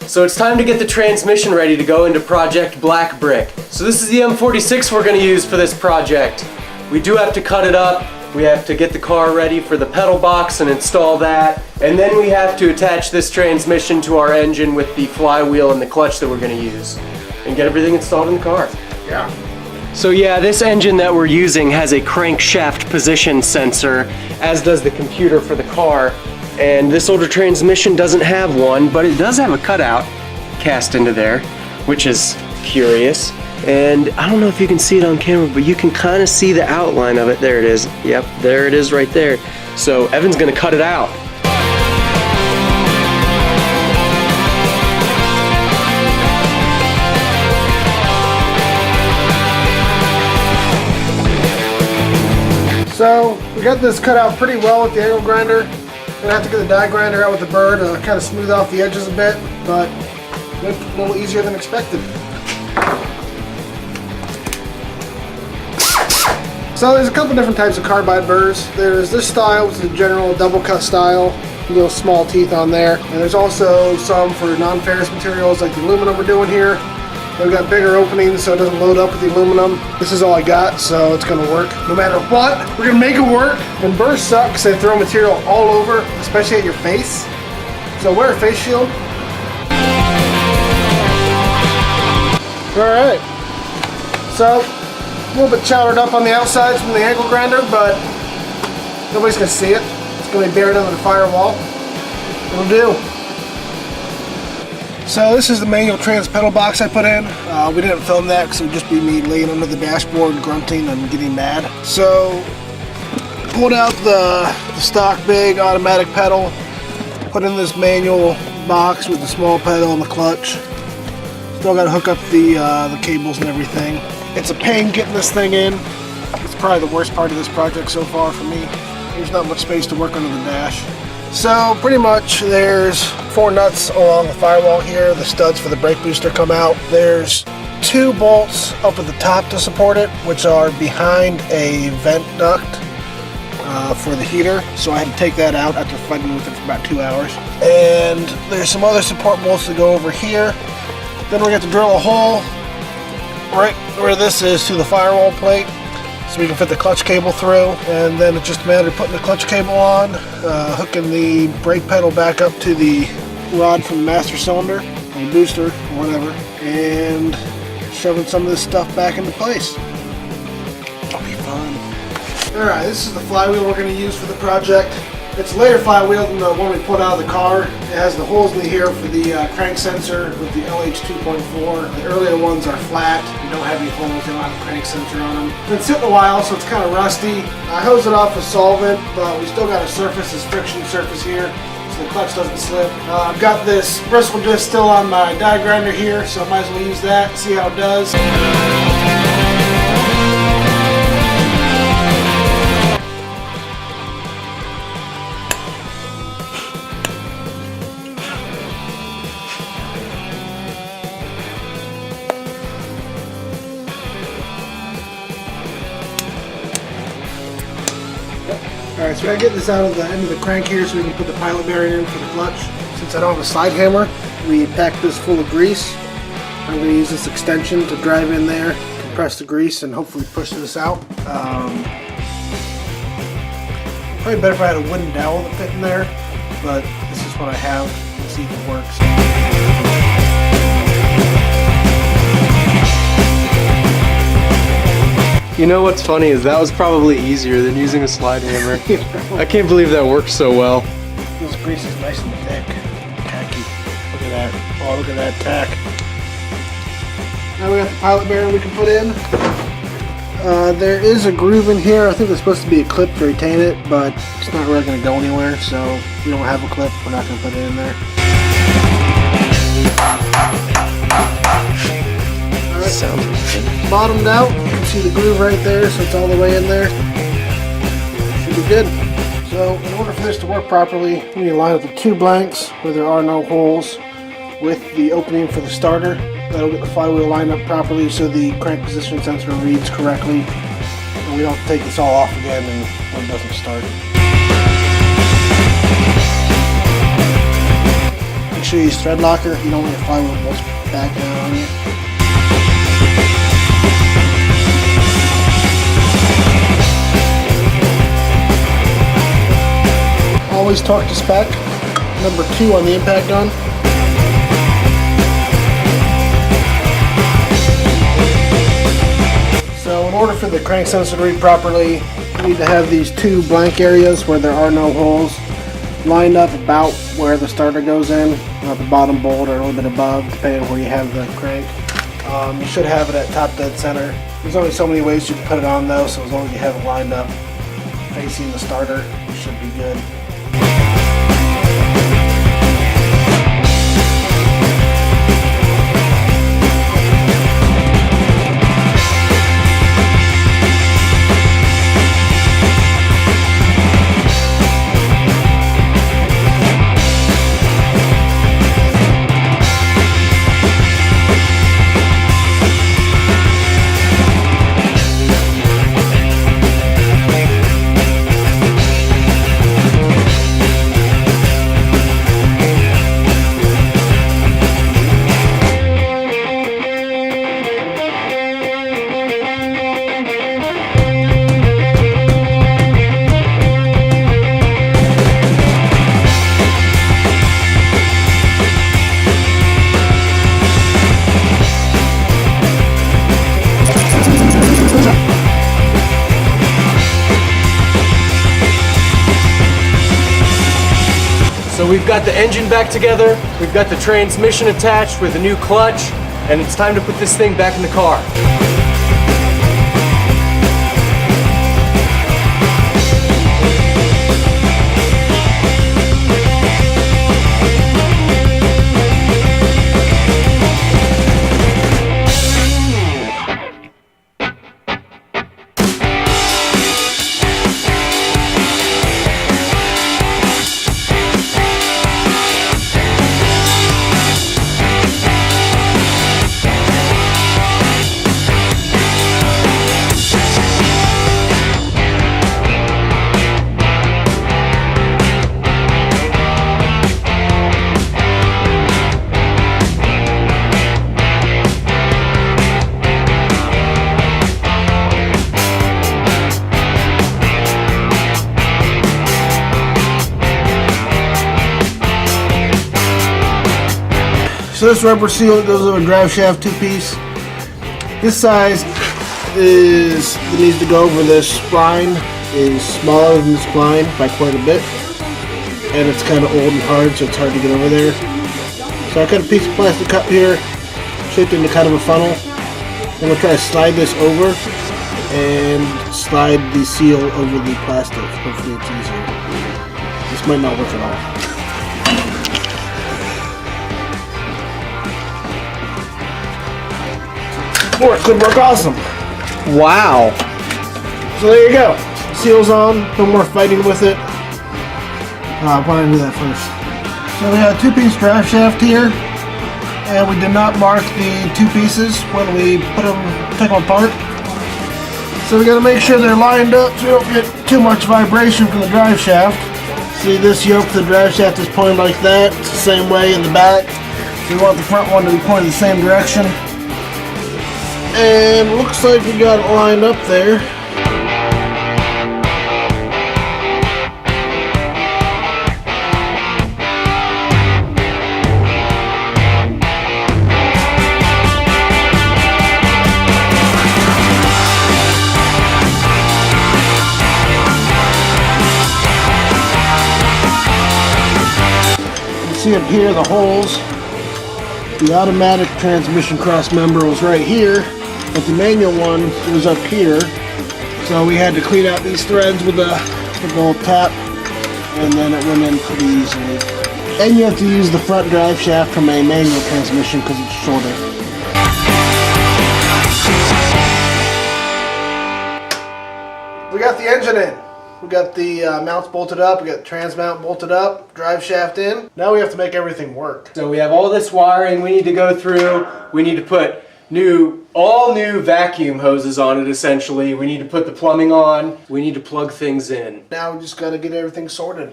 So it's time to get the transmission ready to go into Project Black Brick. So this is the M46 we're going to use for this project. We do have to cut it up. We have to get the car ready for the pedal box and install that. And then we have to attach this transmission to our engine with the flywheel and the clutch that we're going to use. And get everything installed in the car. Yeah. So yeah, this engine that we're using has a crankshaft position sensor, as does the computer for the car. And this older transmission doesn't have one, but it does have a cutout cast into there, which is curious. And I don't know if you can see it on camera, but you can kind of see the outline of it. There it is. Yep, there it is right there. So Evan's gonna cut it out. So we got this cut out pretty well with the angle grinder. Gonna have to get the die grinder out with the burr to kind of smooth off the edges a bit, but a little easier than expected. So there's a couple different types of carbide burrs. There's this style, which is the general double cut style, little small teeth on there. And there's also some for non-ferrous materials like the aluminum we're doing here. They've got bigger openings so it doesn't load up with the aluminum. This is all I got, so it's gonna work. No matter what, we're gonna make it work. And burrs suck because they throw material all over, especially at your face. So wear a face shield. All right. So, a little bit chowdered up on the outsides from the angle grinder, but nobody's gonna see it. It's gonna be buried under the firewall. It'll do. So this is the manual trans pedal box I put in. We didn't film that because it would just be me laying under the dashboard grunting and getting mad. So pulled out the stock big automatic pedal, put in this manual box with the small pedal and the clutch. Still got to hook up the cables and everything. It's a pain getting this thing in. It's probably the worst part of this project so far for me. There's not much space to work under the dash. So pretty much there's 4 nuts along the firewall here. The studs for the brake booster come out. There's 2 bolts up at the top to support it, which are behind a vent duct for the heater. So I had to take that out after fighting with it for about 2 hours. And there's some other support bolts that go over here. Then we got to drill a hole right where this is to the firewall plate, so we can fit the clutch cable through, and then it's just a matter of putting the clutch cable on, hooking the brake pedal back up to the rod from the master cylinder, or the booster, or whatever, and shoving some of this stuff back into place. It'll be fun. Alright, this is the flywheel we're going to use for the project. It's a later flywheel than the one we pulled out of the car. It has the holes in here for the crank sensor with the LH 2.4. The earlier ones are flat. They don't have any holes. They don't have a crank sensor on them. It's been sitting a while, so it's kind of rusty. I hosed it off with solvent, but we still got a surface, this friction surface here, so the clutch doesn't slip. I've got this bristle disc still on my die grinder here, so I might as well use that, see how it does. Alright, so I get this out of the end of the crank here so we can put the pilot bearing in for the clutch. Since I don't have a slide hammer, we packed this full of grease. I'm going to use this extension to drive in there, compress the grease, and hopefully push this out. Probably better if I had a wooden dowel that fit in there, but this is what I have. Let's see if it works. You know what's funny is that was probably easier than using a slide hammer. I can't believe that works so well. This grease is nice and thick. Tacky. Look at that. Oh, look at that tack. Now we got the pilot bearing we can put in. There is a groove in here. I think there's supposed to be a clip to retain it, but it's not really going to go anywhere, so if we don't have a clip, we're not going to put it in there. Alright, Sounds good. Bottomed out. You can see the groove right there, so it's all the way in there. Should be good. So in order for this to work properly, we need to line up the 2 blanks where there are no holes with the opening for the starter. That'll get the flywheel lined up properly so the crank position sensor reads correctly, and we don't take this all off again and when it doesn't start. Make sure you use thread locker. You don't want your flywheel bolts backing out on you. Always torque to spec. Number 2 on the impact gun. So in order for the crank sensor to read properly, you need to have these 2 blank areas where there are no holes lined up about where the starter goes in, at the bottom bolt or a little bit above, depending on where you have the crank. You should have it at top dead center. There's only so many ways you can put it on though, so as long as you have it lined up facing the starter, you should be good. So we've got the engine back together, we've got the transmission attached with a new clutch, and it's time to put this thing back in the car. So this rubber seal that goes over a drive shaft 2-piece. This size that needs to go over this spline is smaller than the spline by quite a bit. And it's kind of old and hard, so it's hard to get over there. So I cut a piece of plastic cup here, shaped into kind of a funnel. I'm going to try to slide this over and slide the seal over the plastic. Hopefully it's easier. This might not work at all. Or it could work awesome. Wow. So there you go. Seal's on. No more fighting with it. Why don't I do that first? So we have a 2-piece drive shaft here, and we did not mark the 2 pieces when we took them apart. So we got to make sure they're lined up so we don't get too much vibration from the drive shaft. See, this yoke to the drive shaft is pointed like that. It's the same way in the back. So we want the front one to be pointed the same direction. And looks like we got it lined up there. You can see up here the holes. The automatic transmission cross member was right here. But the manual one was up here, so we had to clean out these threads with a little tap, and then it went in pretty easily. And you have to use the front drive shaft from a manual transmission because it's shorter. We got the engine in. We got the mounts bolted up, we got the trans mount bolted up, drive shaft in. Now we have to make everything work. So we have all this wiring we need to go through. We need to put all new vacuum hoses on it essentially. We need to put the plumbing on. We need to plug things in. Now we just got to get everything sorted.